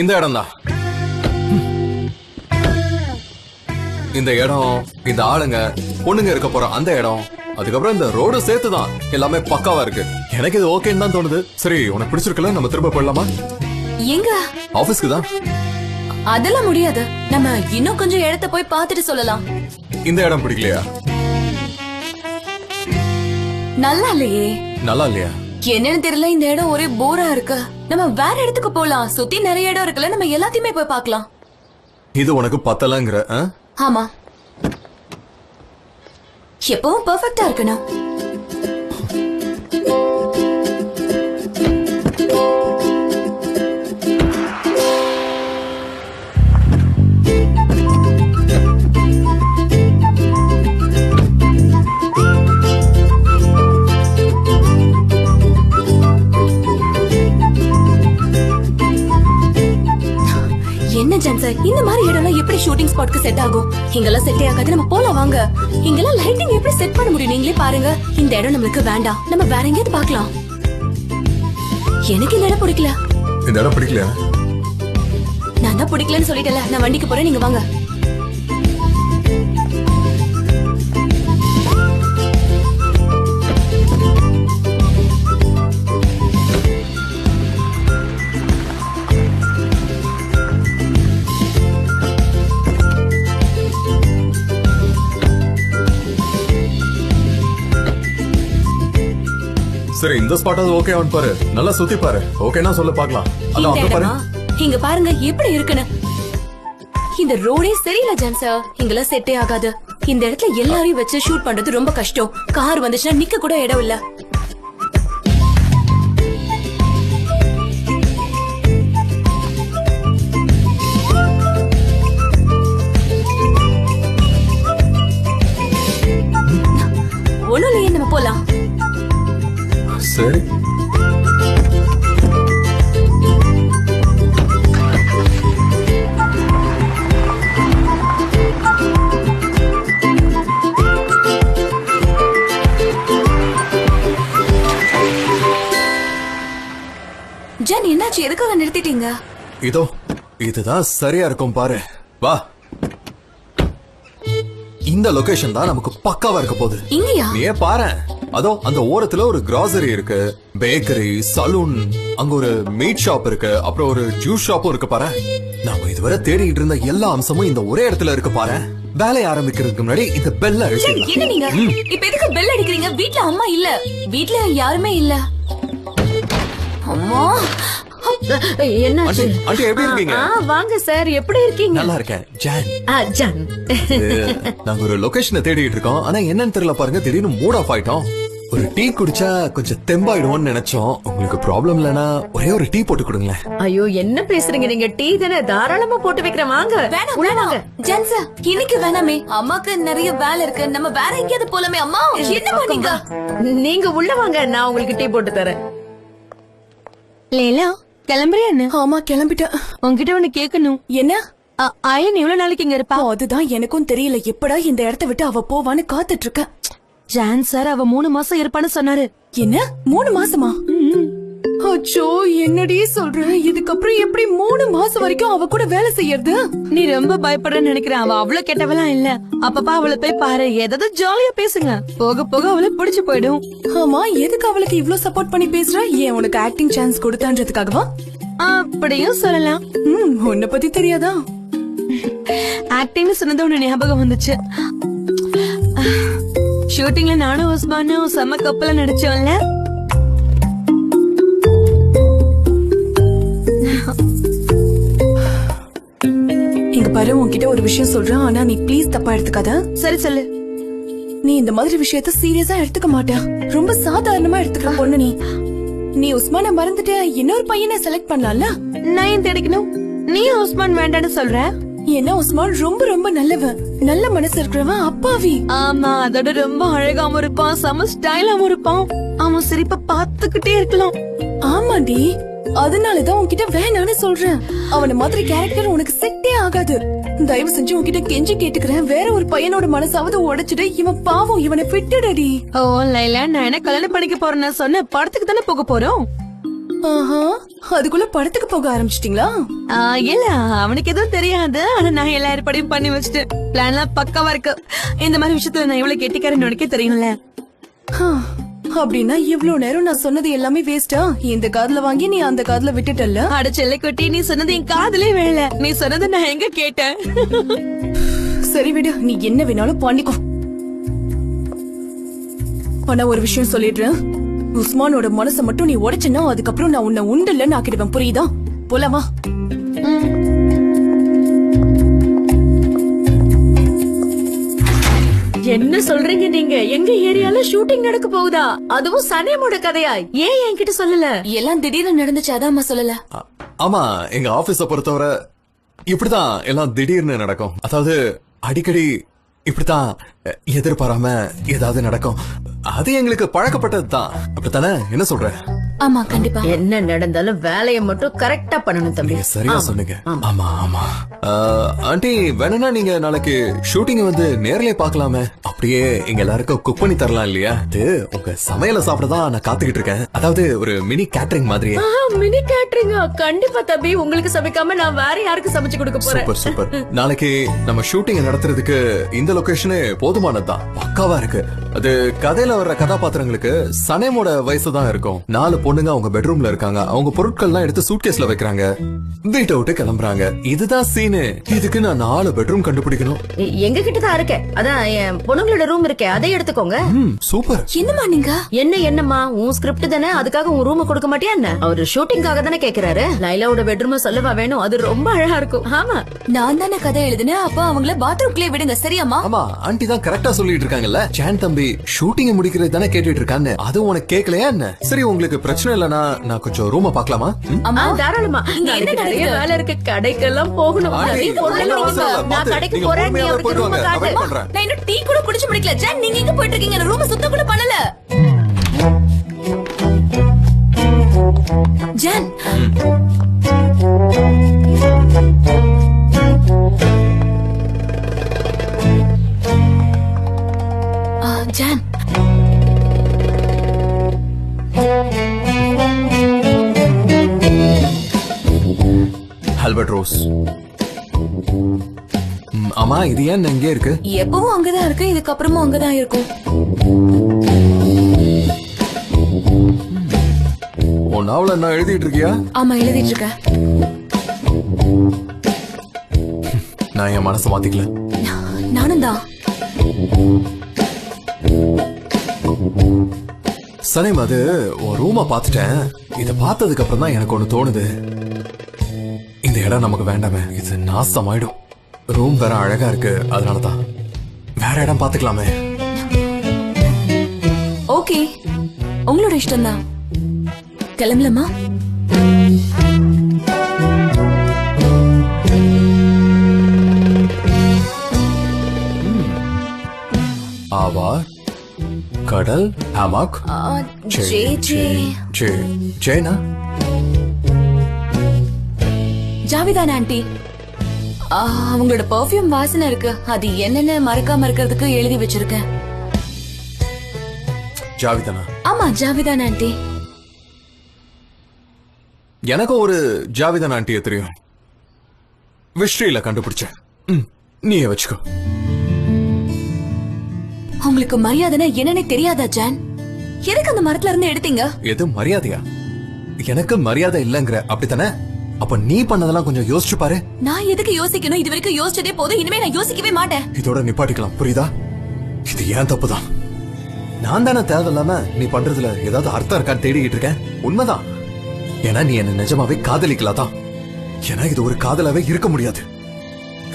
இந்த இடம் தான். இந்த இடம், இந்த ஆளுங்க, பொண்ணுங்க இருக்க போற அந்த இடம், அதுக்கப்புறம் இந்த ரோடு சேர்த்துதான் எல்லாமே பக்காவா இருக்கு. எனக்கு இது ஓகேன்னு தான் தோணுது. சரி, உனக்கு பிடிச்சிருக்கல, நம்ம திரும்ப போயிடலாமா? எங்க? ஆபீஸ்க்கு தான். அதெல்லாம் முடியாது, நம்ம இன்னும் கொஞ்சம் இடத்த போய் பார்த்துட்டு சொல்லலாம். இந்த இடம் பிடிக்கலையா? நல்லா இல்லையே. நல்லா இல்லையா? என்னன்னு தெரியல, இந்த இடம் ஒரே போரா இருக்கு. நம்ம வேற இடத்துக்கு போலாம். சுத்தி நிறைய இடம் இருக்குல்ல, நம்ம எல்லாத்தையுமே போய் பார்க்கலாம். இது உனக்கு பத்தலங்கிற? ஆமா, எப்பவும் பெர்ஃபெக்ட்டா இருக்கணும். என்ன ஜான்சர், இந்த மாதிரி இடம்லாம் எப்படி ஷூட்டிங் ஸ்பாட்க்கு செட் ஆகும்? இங்கெல்லாம் செட் ஆகாது, நம்ம போலாம் வாங்க. இங்கெல்லாம் லைட்டிங் எப்படி செட் பண்ண முடியும் நீங்களே பாருங்க. இந்த இடம் நம்மளுக்கு வேண்டாம், நம்ம வேற எங்கேயாவது பார்க்கலாம். எனக்கு இந்த இடம் பிடிக்கல. இந்த இடம் பிடிக்கலையா? நான் தான் பிடிக்கலன்னு சொல்லிட்டல, நான் வண்டிக்கு போறேன், நீங்க வாங்க. சரி இந்த ஸ்பாட் ஓகே ஆன் பாரு, நல்லா சுத்தி பாரு. ஓகேனா சொல்ல பாக்கலாம். அதான் இந்த அங்க பாரு. இடமா? இங்க பாருங்க எப்படி இருக்குன்னு. இந்த ரோடே சரியில்லை ஜான்சா, இங்கெல்லாம் செட்டே ஆகாது. இந்த இடத்துல எல்லாரையும் வச்சு ஷூட் பண்றது ரொம்ப கஷ்டம். கார் வந்துச்சுன்னா நிக்க கூட இடம் இல்ல. ஒண்ணும் இல்லையே, நம்ம போலாம். சரி ஜன், என்னாச்சு? எதுக்காக நிறுத்திட்டீங்க? இதோ இதுதான் சரியா இருக்கும் பாரு. வா, இந்த லொகேஷன் தான் நமக்கு பக்காவா இருக்க போகுது. இங்கயா? நீ பாரு, அதோ அந்த ஓரத்துல ஒரு கிராசரி இருக்கு, பேக்கரி, சலூன், அங்க ஒரு மீட் ஷாப் இருக்கு, அப்புறம் ஒரு ஜூஸ் ஷாப்பும் இருக்கு பாரு. நாம இதுவரை தேடிட்டு இருந்த எல்லா அம்சமும் இந்த ஒரே இடத்துல இருக்கு பாரு. வேலைய ஆரம்பிக்கிறதுக்கு முன்னாடி இந்த பெல்ல அடிச்சிடலாம். என்ன நீங்க இப்ப எதுக்கு பெல் அடிக்கிறீங்க? வீட்ல அம்மா இல்ல, வீட்ல யாருமே இல்ல. அம்மா, என்னாச்சு? ஆண்டி எப்படி இருக்கீங்க? வாங்க சார், எப்படி இருக்கீங்க? நல்லா இருக்கேன். ஜான், ஜான், நாங்க ஒரு லொகேஷனை தேடிட்டு இருக்கோம். ஆனா என்னன்னு தெரியல பாருங்க, திடீர்னு மூட் ஆஃப் ஆயிட்டோம். ஒரு டீ குடிச்சா கொஞ்சம் தெம்பாயிடுவோம்னு நினைச்சோம். உங்களுக்கு ப்ராப்ளம் இல்லனா ஒரே ஒரு டீ போட்டு கொடுங்களேன். ஐயோ என்ன பேசுறீங்க நீங்க? டீ தானே, தாராளமா போட்டு வைக்கிறேன். வாங்க. வேணாம் ஜான்சா, இன்னைக்கு வேணாமே, அம்மாக்கு நிறைய வேலை இருக்கு. நம்ம வேற எங்கேயாவது போலாமே. அம்மா என்னமா நீங்க? நீங்க உள்ள வாங்க, நான் உங்களுக்கு டீ போட்டு தரேன். லேலா, கிளம்புறியா என்ன? ஆமா, கிளம்பிட்டேன். உன்கிட்ட ஒண்ணு கேட்கணும். என்ன? அயன் எவ்வளவு நாளைக்கு இங்க இருப்பா? அதுதான் எனக்கும் தெரியல. எப்படா இந்த இடத்த விட்டு அவ போவான்னு காத்துட்டு இருக்கேன். ஜான் சார் அவ 3 மாசம் இருப்பான்னு சொன்னாரு. என்ன 3 மாசமா? அச்சோ, என்னடி சொல்ற? இதுக்கப்புறம் எப்படி 3 மாசம் வரைக்கும் அவ கூட வேலை செய்யறது? நீ ரொம்ப பயப்படுறன்னு நினைக்கிறேன். அவ அவ்வளவு கெட்டவெல்லாம் இல்ல. அப்பப்பா அவளை போய் பாரு, ஏதாவது ஜாலியா பேசுங்க. போக போக அவளை பிடிச்சு போயிடும். ஆமா, எதுக்கு அவளுக்கு இவ்ளோ சப்போர்ட் பண்ணி பேசுற? ஏன் உனக்கு ஆக்டிங் சான்ஸ் கொடுத்தான்றதுக்காகவா? அப்படியும் சொல்லலாம். உன்னை பத்தி தெரியாதா? ஆக்டிங்னு சொன்னது ஒண்ணு ஞாபகம் வந்துச்சு. ஷூட்டிங்ல நானும் உஸ்மானும் செம்ம கப்பல நடிச்சோம்ல. இங்க பாரு, உன்கிட்ட ஒரு விஷயம் சொல்றேன், ஆனா நீ ப்ளீஸ் தப்பா எடுத்துக்காத. சரி சொல்லு. நீ இந்த மாதிரி விஷயத்த சீரியஸா எடுத்துக்க மாட்டா. ரொம்ப சாதாரணமா எடுத்துக்கிற பொண்ணு நீ. நீ உஸ்மான மறந்துட்டு இன்னொரு பையனை செலக்ட் பண்ணலாம்ல? நான் ஏன் கிடைக்கணும்? நீ உஸ்மான் வேண்டான்னு சொல்ற? ஏன்னா உஸ்மான் ரொம்ப ரொம்ப நல்லவன், நல்ல மனசு இருக்கிறவன். அப்பாவி. ஆமா, அதோட ரொம்ப அழகாவும் இருப்பான், செம ஸ்டைலாவும் இருப்பான். அவன் சிரிப்ப பாத்துக்கிட்டே இருக்கலாம். ஆமாண்டி, அதனாலதான் உன்கிட்ட வேணான்னு சொல்றேன். அவன மாதிரி கேரக்டர் உனக்கு செட்டே ஆகாது. தயவு செஞ்சு உன்கிட்ட கெஞ்சி கேட்டுக்கிறேன், வேற ஒரு பையனோட மனசாவது உடைச்சிட்டு இவன் பாவம், இவனை விட்டுடடி. ஓ லைலா, நான் என்ன கல்யாணம் பண்ணிக்க போறேன்னு சொன்ன? படத்துக்கு தானே போக போறோம். ஆஹா, அதுக்குள்ள படத்துக்கு போக ஆரம்பிச்சிட்டீங்களா? இல்ல, அவனுக்கு எதுவும் தெரியாது. ஆனா நான் எல்லா ஏற்பாடையும் பண்ணி வச்சுட்டு பிளான்லாம் பக்காவா இருக்கு. இந்த மாதிரி விஷயத்துல நான் எவ்வளவு கெட்டிக்காரன்னு உனக்கே தெரியும்ல. அப்படின்னா இவ்வளவு நேரம் நான் சொன்னது எல்லாமே வேஸ்டா? இந்த காதுல வாங்கி நீ அந்த காதுல விட்டுட்டல்ல? அட செல்ல குட்டி, நீ சொன்னது என் காதுலயே விழல. நீ சொன்னதை நான் எங்க கேட்டேன்? சரி விடு, நீ என்ன வேணாலும் பண்ணிக்கோ. ஆனா ஒரு விஷயம் சொல்லிடுறேன், உஸ்மானோட மனசை மட்டும் நீ உடைச்சுன்னா அதுக்கப்புறம் நான் உன்னை உண்டல்லன்னு ஆக்கிடுவேன், புரியுதா? போலாமா? என்ன சொல்றீங்க நீங்க? எங்க ஏரியால ஷூட்டிங் நடக்க போகுதா? அதுவும் சனேமோட கதையா? ஏன் என்கிட்ட சொல்லல? எல்லாம் திடீர்னு நடந்துச்சு, அதாம்மா சொல்லல. ஆமா, எங்க ஆபீஸ பொறுத்தவரை இப்படிதான் எல்லாம் திடீர்னு நடக்கும். அதாவது அடிக்கடி இப்படித்தான் எதிர்பாராம ஏதாவது நடக்கும். அது எங்களுக்கு பழக்கப்பட்டது தான். அப்படித்தானே? என்ன சொல்ற? ஆமா கண்டிப்பா. என்ன நடந்தாலும் வேலையை மட்டும் கரெக்டா பண்ணணும் தம்பி. நீங்க சரியா சொன்னீங்க. ஆமா ஆமா. ஆண்டி வேணும்னா நீங்க நாளைக்கு ஷூட்டிங் வந்து நேர்லயே பார்க்கலாமே. அப்படியே எங்க எல்லாருக்கும் குக் பண்ணி தரலாம் இல்லையா? இது உங்க சமையல சாப்பிடதான் நான் காத்துக்கிட்டு இருக்கேன். அதாவது ஒரு மினி கேட்டரிங் மாதிரியே. மினி கேட்டரிங் கண்டிப்பா தம்பி. உங்களுக்கு சமைக்காம நான் வேற யாருக்கு சமைச்சு கொடுக்க போறேன். Super super. நாளைக்கு நம்ம ஷூட்டிங் நடத்துறதுக்கு இந்த லொகேஷனே போதுமானதுதான். பக்காவா இருக்கு. அது கதையில வர்ற கதாபாத்திரங்களுக்கு சனேமோட வயசு தான் இருக்கும். 4 பொண்ணுங்க அவங்க பெட்ரூம்ல இருக்காங்க. அவங்க பொருட்கள்லாம் எடுத்து சூட்கேஸ்ல வைக்கிறாங்க. வீட்டை விட்டு கிளம்புறாங்க. இதுதான் சீனு. இதுக்கு நான் 4 பெட்ரூம் கண்டுபிடிக்கணும். எங்க கிட்ட தான் இருக்கே. அதான் என் பொண்ணுங்களோட ரூம் இருக்கே, அதை எடுத்துக்கோங்க. சூப்பர். என்னமா நீங்க? என்னம்மா உன் ஸ்கிரிப்ட் தானே, அதுக்காக உன் ரூம் கொடுக்க மாட்டியா என்ன? அவரு ஷூட்டிங்காக தானே கேக்குறாரு. லைலாவோட பெட்ரூம் சொல்லவா வேணும்? அது ரொம்ப அழகா இருக்கும். ஆமா நான் தானே கதை எழுதுனேன். அப்ப அவங்கள பாத்ரூம்க்குள்ளே விடுங்க சரியாமா? ஆமா ஆண்டி தான் கரெக்டா சொல்லிட்டு இருக்காங்கல்ல. ஜான் தம்பி ஷூட்டிங் முடிக்கிறது தானே கேட்டுட்டு இருக்கான்னு. அது உனக்கு கேட்கலையா என்ன? சரி உங்களுக்கு பிரச்சனை இல்லனா நான் கொஞ்சம் ரூம பாக்கலாமா? தாராளமா. நாளைக்கு நிறைய வேலை இருக்கு. கடைக்கெல்லாம் போகணும். நிறைய பொருள் வாங்கணும். நான் கடைக்கு போறேன். நீ அவருக்கு ரூம் காட்டு. நான் இன்னும் டீ கூட குடிச்சு முடிக்கல. ஜான் நீங்க எங்க போயிட்டு இருக்கீங்க? நான் ரூம சுத்தம் கூட பண்ணல. John John Albert rose. ஆமா இது ஏன் இங்கே இருக்கு? எப்பவும் அங்கதான் இருக்கு. இதுக்கப்புறமும் அங்கதான் இருக்கும். உன் நாவல நான் எழுதிட்டு இருக்கியா? ஆமா எழுதிட்டு இருக்கேன். நான் என் மனசை மாத்திக்கல. நானும் தான். சனேம் அது ஒரு ரூமை பார்த்துட்டேன். இத பார்த்ததுக்கு அப்புறம் தான் எனக்கு ஒண்ணு தோணுது. இந்த இடம் நமக்கு வேண்டாமே. இது நாசமாயிடும். ரூம் வேற அழகா இருக்கு. அதனாலதான் வேற இடம் பாத்துக்கலாமே. ஓகே உங்களோட இஷ்டம் தான். கிளம்பலாமா? ஆவா கடல் ஹமாக் ஜேனா ஜாவிதான் ஆண்டி. அவங்களோட பெர்ஃப்யூம் வாசனை இருக்கு. அது என்னன்னு மறக்காம இருக்கிறதுக்கு எழுதி வச்சிருக்கேன். ஜாவிதானா? ஆமா ஜாவிதான் ஆண்டி. எனக்கு ஒரு ஜாவிதான் ஆண்டிய தெரியும். விஸ்ட்ரியில கண்டுபிடிச்சேன். நீயே வச்சுக்கோ. உங்களுக்கு மரியாதைனா என்னன்னே தெரியாதா ஜான்? எதுக்கு அந்த மரத்துல இருந்து எடுத்தீங்க? எது மரியாதையா? எனக்கு மரியாதை இல்லங்கிற அப்படித்தானே? அப்ப நீ பண்ணதெல்லாம் கொஞ்சம் யோசிச்சு பாரு. நான் எதுக்கு யோசிக்கணும்? இது வரைக்கும் யோசிச்சதே போதும். இனிமே நான் யோசிக்கவே மாட்டேன். இதோட நிப்பாட்டிக்கலாம் புரியுதா? இது ஏன் தப்புதான். நான் தானே தேவையில்லாம நீ பண்றதுல ஏதாவது அர்த்தம் இருக்கான்னு தேடிக்கிட்டு இருக்கேன். உண்மைதான். ஏன்னா நீ என்ன நிஜமாவே காதலிக்கலாதான். ஏன்னா இது ஒரு காதலாவே இருக்க முடியாது.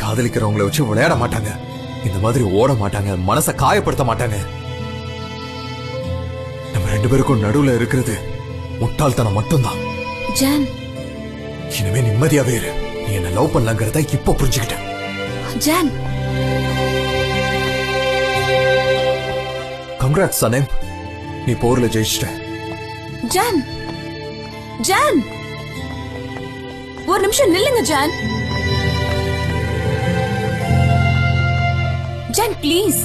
காதலிக்கிறவங்களை வச்சு விளையாட மாட்டாங்க. இந்த மாதிரி ஓட மாட்டாங்க. மனசை காயப்படுத்த மாட்டாங்க. நம்ம 2 பேருக்கும் நடுவுல இருக்கிறது முட்டாள்தனம் மட்டும்தான். ஜான் இனிமே நிம்மதியாவே இரு. நீ என்ன லவ் பண்ணலங்கிறத இப்ப புரிஞ்சுக்கிட்டேன். ஜான் கங்க்ராட்ஸ் சனேம். நீ போர்ல ஜெயிச்சிட்ட. ஜான் ஜான் ஒரு நிமிஷம் நில்லுங்க ஜான். John please.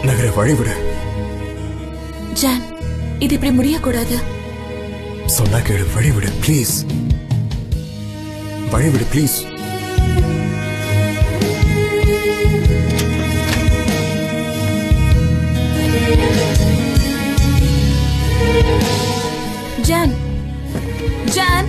நகர வழிவிடு. ஜான் இது இப்படி முடியக்கூடாது. சொன்னா கேளு. வழிவிடு please. Vazhividu please. John John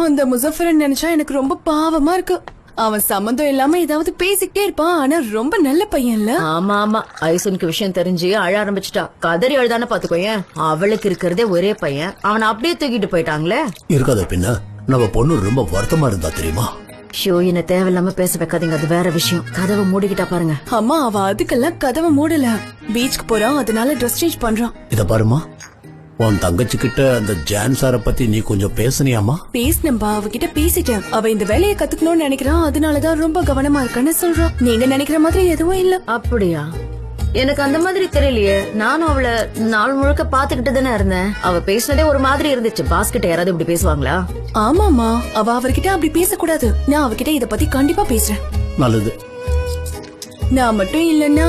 அந்த முசஃபரன் நினைச்சா எனக்கு ரொம்ப பாவமா இருக்கு. அவன் சம்மந்தம் இல்லாம ஏதாவது பேசிக்கிட்டே இருப்பான். ஆனா ரொம்ப நல்ல பையன்ல. ஆமா ஆமா, ஐசனுக்கு விஷயம் தெரிஞ்சு அழ ஆரம்பிச்சிட்டா. கதறி அழுதானே பாத்துக்கோயேன். அவளுக்கு இருக்கிறதே ஒரே பையன், அவனை அப்படியே தூக்கிட்டு போயிட்டாங்களே. இருக்காத பின்ன நம்ம பொண்ணு ரொம்ப வருத்தமா இருந்தா தெரியுமா? ஷோ, என்ன தேவையில்லாம பேச வைக்காதீங்க, அது வேற விஷயம். கதவை மூடிக்கிட்டா பாருங்க. அம்மா அவ அதுக்கெல்லாம் கதவை மூடல. பீச்சுக்கு போறான், அதனால ட்ரெஸ் சேஞ்ச் பண்றான். இத பாருமா, உன் தங்கச்சி கிட்ட அந்த ஜான் சார பத்தி நீ கொஞ்சம் பேசுனியாமா? பேசினம்பா, அவகிட்ட பேசிட்டேன். அவ இந்த வேலையை கத்துக்கணும்னு நினைக்கிறான், அதனாலதான் ரொம்ப கவனமா இருக்கான்னு சொல்றான். நீங்க நினைக்கிற மாதிரி எதுவும் இல்ல. அப்படியா? எனக்கு அந்த மாதிரி தெரியலையே. நானும் அவளை நாள் முழுக்க பாத்துக்கிட்டு தானே இருந்தேன். அவ பேசினதே ஒரு மாதிரி இருந்துச்சு. பாஸ் கிட்ட யாராவது இப்படி பேசுவாங்களா? ஆமாமா, அவ அவர்கிட்ட அப்படி பேசக்கூடாது. நான் அவகிட்ட இத பத்தி கண்டிப்பா பேசுறேன். நல்லது. நான் மட்டும் இல்லன்னா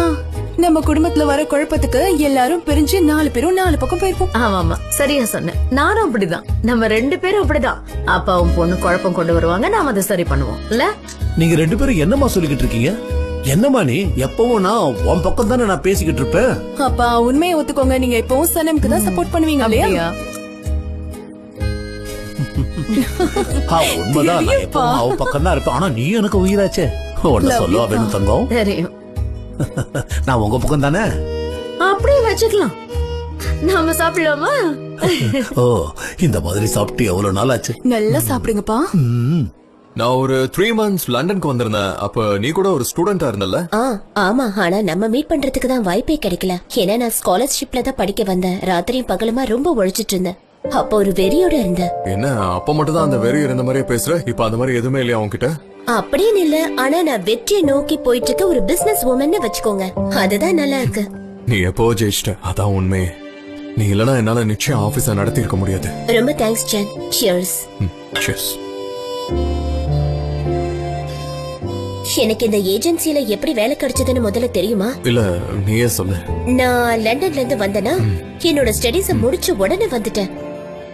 நம்ம குடும்பத்துல வர குழப்பத்துக்கு எல்லாரும் பிரிஞ்சு 4 பேரும் 4 பக்கம் போயிருப்போம். ஆமாமா, சரியா சொன்னேன். நானும் அப்படிதான். நம்ம 2 பேரும் அப்படிதான். அப்பாவும் பொண்ணு குழப்பம் கொண்டு வருவாங்க, நாம அதை சரி பண்ணுவோம் இல்ல? நீங்க 2 பேரும் என்னமா சொல்லிக்கிட்டு இருக்கீங்க? என்னமா நீ? எப்பவும் நான் உன் பக்கம் தானே நான் பேசிக்கிட்டு இருப்பேன். அப்பா உண்மையை ஒத்துக்கோங்க, நீங்க எப்பவும் சனம்க்கு தான் சப்போர்ட் பண்ணுவீங்க இல்லையா? உண்மைதான், நான் எப்பவும் அவ பக்கம் தான் இருப்பேன். ஆனா நீ எனக்கு உயிராச்சே. உன்ன சொல்லுவா வேணும் தங்கம். தெரியும். நான் உங்க பக்கம் தானே. அப்படியே வச்சுக்கலாம். நாம சாப்பிடலாமா? ஓ, இந்த மாதிரி சாப்பிட்டு எவ்வளவு நாள் ஆச்சு. நல்லா சாப்பிடுங்கப்பா. நான் ஒரு 3 months லண்டனுக்கு வந்திருந்தேன். அப்ப நீ கூட ஒரு ஸ்டூடெண்டா இருந்தல்ல? ஆமா, ஆனா நம்ம மீட் பண்றதுக்கு தான் வாய்ப்பே கிடைக்கல. ஏன்னா நான் ஸ்காலர்ஷிப்ல தான் படிக்க வந்தேன். ராத்திரியும் பகலுமா ரொம்ப உழைச்சிட்டு இருந்தேன். அப்ப ஒரு வெறியோட இருந்தேன். என்ன அப்ப மட்டும் தான் அந்த வெறி இருந்த மாதிரியே பேசுற? இப்ப அந்த மாதிரி எதுவுமே இல்லையா உன்கிட்ட? அப்படின்னு இல்ல, ஆனா நான் வெற்றியை நோக்கி போயிட்டு இருக்க ஒரு பிசினஸ் உமன் வச்சுக்கோங்க. அதுதான் நல்லா இருக்கு. நீ எப்போ ஜெயிச்சிட்ட, அதான் உண்மை. நீ இல்லனா என்னால நிச்சயம் ஆபீஸ நடத்தி இருக்க முடியாது. ரொம்ப தேங்க்ஸ் ஜான். சியர்ஸ். சியர்ஸ். எனக்கு இந்த ஏஜென்சில எப்படி வேலை கிடைச்சதுன்னு முதல்ல தெரியுமா? இல்ல நீயே சொல்லு. நான் லண்டன்ல இருந்து வந்தேனா, என்னோட ஸ்டடீஸ முடிச்சு உடனே வந்துட்டேன்.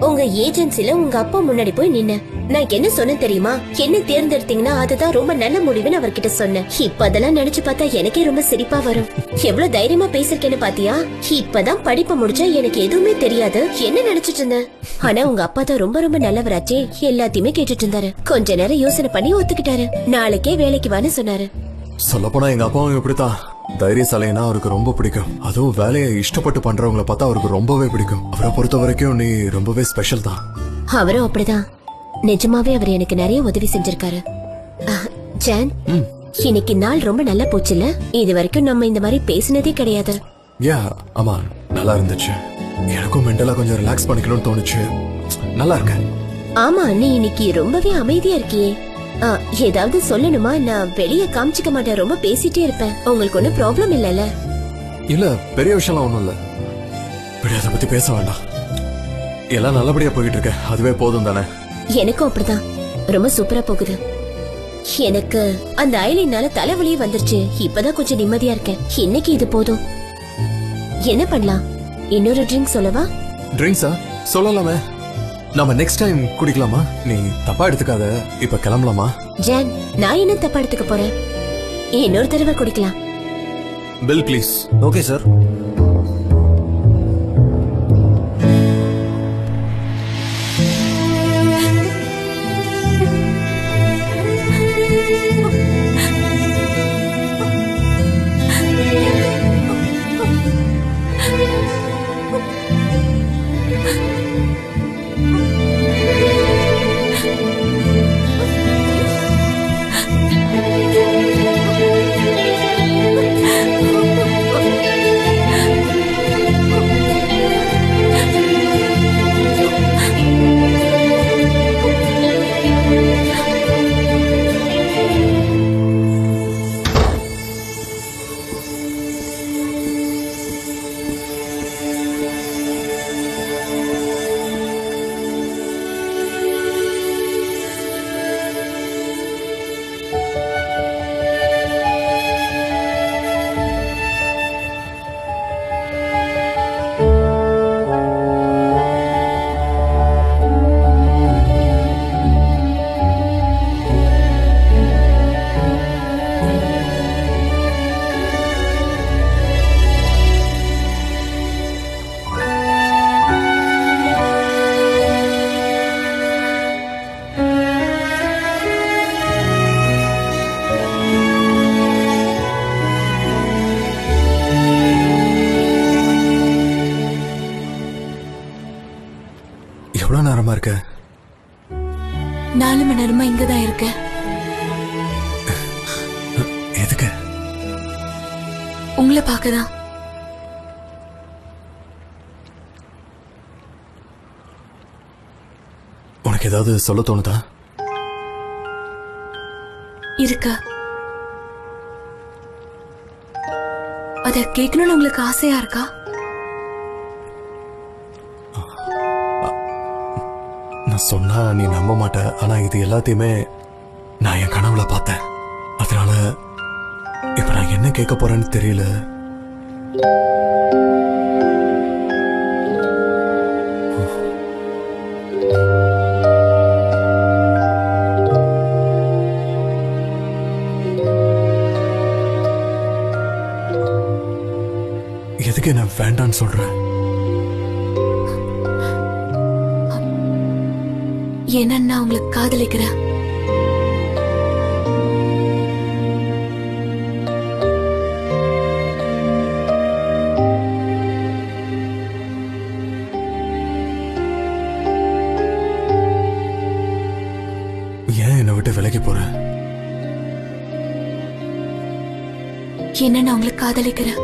உங்க ஏஜென்சில உங்க அப்பா முன்னாடி போய் நின்ன. நான் என்ன சொன்னேன் தெரியுமா? என்ன தேர்ந்தெடுத்தீங்கன்னா அதுதான் ரொம்ப நல்ல முடிவுன்னு அவர்கிட்ட சொன்னேன். இப்ப அதெல்லாம் நினைச்சு பார்த்தா எனக்கே ரொம்ப சிரிப்பா வரும். எவ்வளவு தைரியமா பேசிருக்கேன்னு பாத்தியா? இப்பதான் படிப்பு முடிச்சா எனக்கு எதுவுமே தெரியாது என்ன நினைச்சிட்டு இருந்தேன். ஆனா உங்க அப்பா தான் ரொம்ப ரொம்ப நல்லவராச்சே. எல்லாத்தையுமே கேட்டுட்டு இருந்தாரு. கொஞ்ச நேரம் யோசனை பண்ணி ஒத்துக்கிட்டாரு. நாளைக்கே வேலைக்கு வான்னு சொன்னாரு. சொல்ல போனா எங்க அப்பாவும் இப்படித்தான். தைரியசாலைனா அவருக்கு ரொம்ப பிடிக்கும். அதுவும் வேலையை இஷ்டப்பட்டு பண்றவங்களை பார்த்தா அவருக்கு ரொம்பவே பிடிக்கும். அவரை பொறுத்த வரைக்கும் நீ ரொம்பவே ஸ்பெஷல் தான். அவரும் அப்படிதான். நிஜமாவே அவர் எனக்கு நிறைய உதவி செஞ்சிருக்காரு. ஜான், இன்னைக்கு நாள் ரொம்ப நல்லா போச்சுல? இது வரைக்கும் நம்ம இந்த மாதிரி பேசினதே கிடையாது. ஆமா, நல்லா இருந்துச்சு. எனக்கும் மென்டலா கொஞ்சம் ரிலாக்ஸ் பண்ணிக்கணும்னு தோணுச்சு. நல்லா இருக்க. ஆமா, நீ இன்னைக்கு ரொம்பவே அமைதியா இருக்கியே. ஏதாவது சொல்லணுமா? நான் வெளியே காமிச்சிக்க மாட்டேன், ரொம்ப பேசிட்டே இருப்பேன். உங்களுக்கு ஒன்னும் ப்ராப்ளம் இல்லல? இல்ல, பெரிய விஷயம்லாம் ஒண்ணும் இல்ல. அதை பத்தி பேச வேண்டாம். எல்லாம் நல்லபடியா போயிட்டு இருக்க, அதுவே போதும் தானே? எனக்கும் அப்படிதான். ரொம்ப சூப்பரா போகுது. எனக்கு அந்த ஐலினால தலைவலியே வந்துருச்சு. இப்பதான் கொஞ்சம் நிம்மதியா இருக்கேன். இன்னைக்கு இது போதும். என்ன பண்ணலாம்? இன்னொரு ட்ரிங்க் சொல்லவா? ட்ரிங்க்ஸா? சொல்லலாமே. நாம நெக்ஸ்ட் டைம் குடிக்கலாமா? நீ தப்பா எடுத்துக்காத. இப்ப கிளம்பலாமா? ஜான், நான் என்ன தப்பா எடுத்துக்க போறேன்? இன்னொரு தடவை குடிக்கலாம். Bill please. Okay sir. எவ்வளவு நேரமா இருக்க? 4 மணி நேரமா இங்கதான் இருக்கேன். எதுக்கு? உங்களை பார்க்கதான். உனக்கு ஏதாவது சொல்ல தோணுதா? இருக்கா? அத கேட்கணும்னு உங்களுக்கு ஆசையா இருக்கா? நான் சொன்னா நீ நம்ப மாட்ட. ஆனா இது எல்லாத்தையுமே நான் என் கனவுல பார்த்தேன். அதனால இப்ப நான் என்ன கேட்க போறேன்னு தெரியல. எதுக்கு என்ன வேண்டான்னு சொல்றேன்? ஏன்னா நான் உங்களுக்கு காதலிக்கிறேன். ஏன் என்னை விட்டு விலகி போற? ஏன்னா நான் உங்களுக்கு காதலிக்கிறேன்.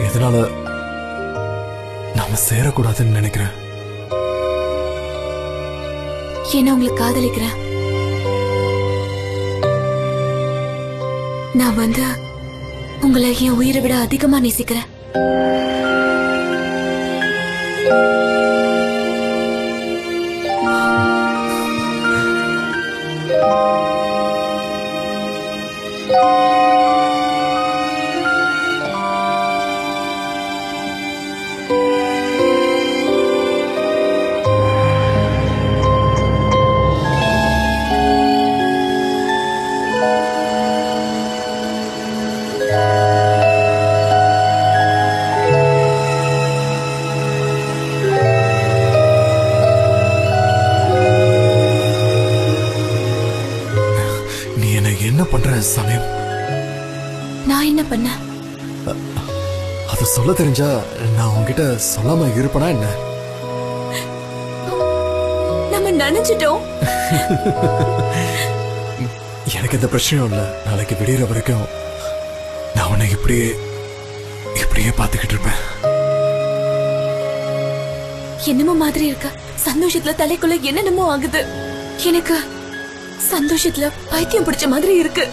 எதனால நாம சேரக்கூடாதுன்னு நினைக்கிறேன்? ஏன்னா உங்களுக்கு காதலிக்கிறேன். நான் உங்களை என் உயிரை விட அதிகமா நேசிக்கிறேன். என்ன பண்ற சமயம்? நான் என்ன பண்ண? அது சொல்ல தெரிஞ்சா நான் உன்கிட்ட சொல்லாம இருப்பனா என்ன? நம்ம நினைச்சிட்டோம். எனக்கு எந்த பிரச்சனையும் இல்ல. நாளைக்கு விடியற வரைக்கும் நான் உன்னை இப்படியே பாத்துக்கிட்டு இருப்பேன். என்னமோ மாதிரி இருக்க. சந்தோஷத்துல தலைக்குள்ள என்னென்னமோ ஆகுது. எனக்கு சந்தோஷத்துல பைத்தியம் பிடிச்ச மாதிரி இருக்கு.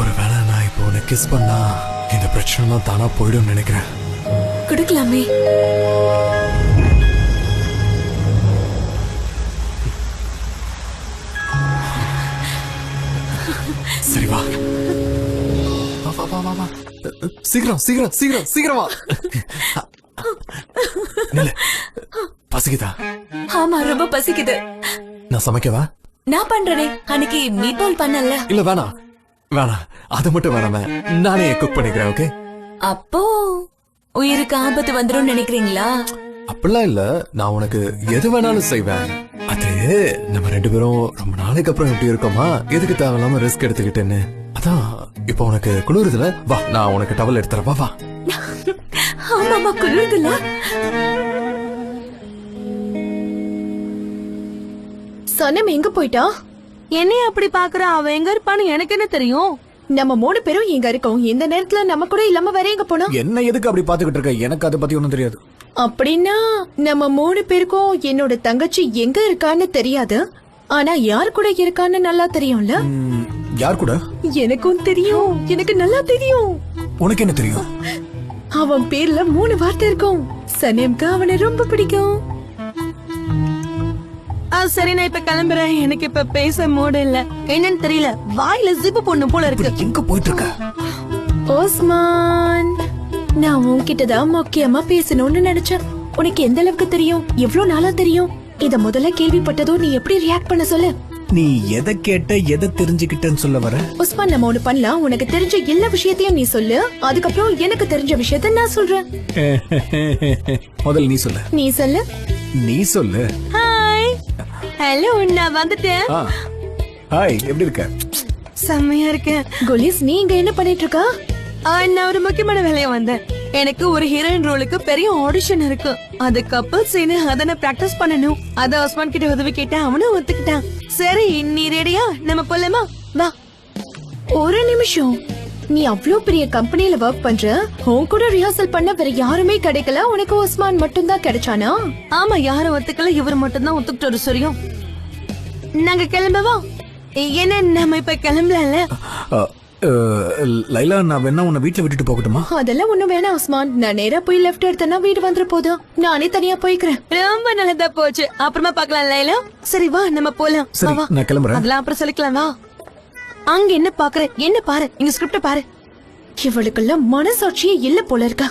ஒருவேளை நான் இப்போ உன்னை கிஸ் பண்ணா இந்த பிரச்சனை தானா போயிடும் நினைக்கிறேன். கொடுக்கலாமே. சரி வா. சீக்கிரம் சீக்கிரம் சீக்கிரம் சீக்கிரமா. பசிக்குதா? ஆமா, ரொம்ப பசிக்குது. நான் சமைக்கவா? நான் பண்றேனே. அன்னைக்கு மீட்பால் பண்ணல. இல்ல வேணாம் வேணாம், அது மட்டும் வேணாம நானே குக் பண்ணிக்கிறேன். ஓகே? அப்போ உயிருக்கு ஆபத்து வந்துடும் நினைக்கிறீங்களா? அப்படிலாம் இல்ல, நான் உனக்கு எது வேணாலும் செய்வேன். அது நம்ம 2 பேரும் ரொம்ப நாளைக்கு அப்புறம் எப்படி இருக்கோமா, எதுக்கு தேவையில்லாம ரிஸ்க் எடுத்துக்கிட்டேன்னு. அதான் இப்ப உனக்கு குளிருதுல, வா நான் உனக்கு டவல் எடுத்துறேன். வா வா. ஆமாமா, குளிருதுல. சனம் எங்க போயிட்டா? என்னைய அப்படி பாக்குற? அவ எங்க இருப்பான்னு எனக்கு என்ன தெரியும்? நம்ம 3 பேரும் இங்க இருக்கோம். இந்த நேரத்துல நம்ம கூட இல்லாம வேற எங்க போனா? என்ன எதுக்கு அப்படி பாத்துக்கிட்டு இருக்க? எனக்கு அதை பத்தி ஒண்ணும் தெரியாது. அப்படின்னா நம்ம 3 பேருக்கும் என்னோட தங்கச்சி எங்க இருக்கான்னு தெரியாது. ஆனா யார் கூட இருக்கான்னு நல்லா தெரியும்ல? யார் கூட? எனக்கும் தெரியும். எனக்கு நல்லா தெரியும். உனக்கு என்ன தெரியும்? அவன் பேர்ல 3 வார்த்தை இருக்கும். சனியம்க்கு அவனை ரொம்ப பிடிக்கும். சரி, நான் இப்ப கிளம்புறேன். எனக்கு இப்ப பேச மூடு இல்ல. என்னன்னு தெரியல, வாயில ஜிப்பு பொண்ணு போல இருக்கு. எங்க போயிட்டு இருக்க? ஓஸ்மான், நான் உன்கிட்டதான் முக்கியமா பேசணும்னு நினைச்சேன். உனக்கு எந்த அளவுக்கு தெரியும்? எவ்வளவு நாளா தெரியும்? இத முதல்ல கேள்விப்பட்டதும் நீ எப்படி ரியாக்ட் பண்ண சொல்லு. நீ எதை கேட்ட, எதை தெரிஞ்சுக்கிட்டேன்னு சொல்ல வர? உஸ்மான், நம்ம ஒண்ணு பண்ணலாம். உனக்கு தெரிஞ்ச எல்லா விஷயத்தையும் நீ சொல்லு. அதுக்கப்புறம் எனக்கு தெரிஞ்ச விஷயத்த நான் சொல்றேன். முதல்ல நீ சொல்லு. நீ சொல்லு. நீ சொல்லு. ஹாய். ஹலோ நான் வந்துட்டேன். ஹாய், எப்படி இருக்க? செம்மையா இருக்கேன். குலிஸ், நீ இங்க என்ன பண்ணிட்டு இருக்கா? நான் ஒரு முக்கியமான வேலையா வந்தேன். எனக்கு ஒரு ஹீரோயின் ரோலுக்கு பெரிய ஆடிஷன் இருக்கு. அது கப்பல் சீனு, அத நான் பிராக்டிஸ் பண்ணனும். அத உஸ்மான் கிட்ட உதவி கேட்டேன், அவனும் ஒத்துக்கிட்டான். சரி, நீ ரெடியா? நம்ம போலாமா? வா. ஒரு நிமிஷம், நீ அவ்ளோ பெரிய கம்பெனில ஒர்க் பண்ற, உன் கூட ரிஹர்சல் பண்ண வேற யாருமே கிடைக்கல, உனக்கு உஸ்மான் மட்டும் தான் கிடைச்சானா? ஆமா, யாரும் ஒத்துக்கல, இவர் மட்டும் தான் ஒத்துக்கிட்டாரு. சரியும், நாங்க கிளம்பவா? என்ன நம்ம இப்ப கிளம்பலாம்ல? லைலா, நான் வேணா உன்னை வீட்டுல விட்டுட்டு போகட்டுமா? அதெல்லாம் ஒண்ணும் வேணாம் உஸ்மான், நான் நேரா போய் லெஃப்ட் எடுத்தேன்னா வீடு வந்துற போதும். நானே தனியா போய்க்கிறேன். ரொம்ப நல்லதா போச்சு. அப்புறமா பாக்கலாம் லைலா. சரி வா, நம்ம போலாம். சரி, வா. நான் கிளம்புறேன். அதெல்லாம் அப்புறம் சொல்லிக்கலாம். வா. அங்க என்ன பாக்குற? என்ன பாரு, இங்க ஸ்கிரிப்ட பாரு. இவளுக்கெல்லாம் மனசாட்சியே இல்ல போல இருக்கா.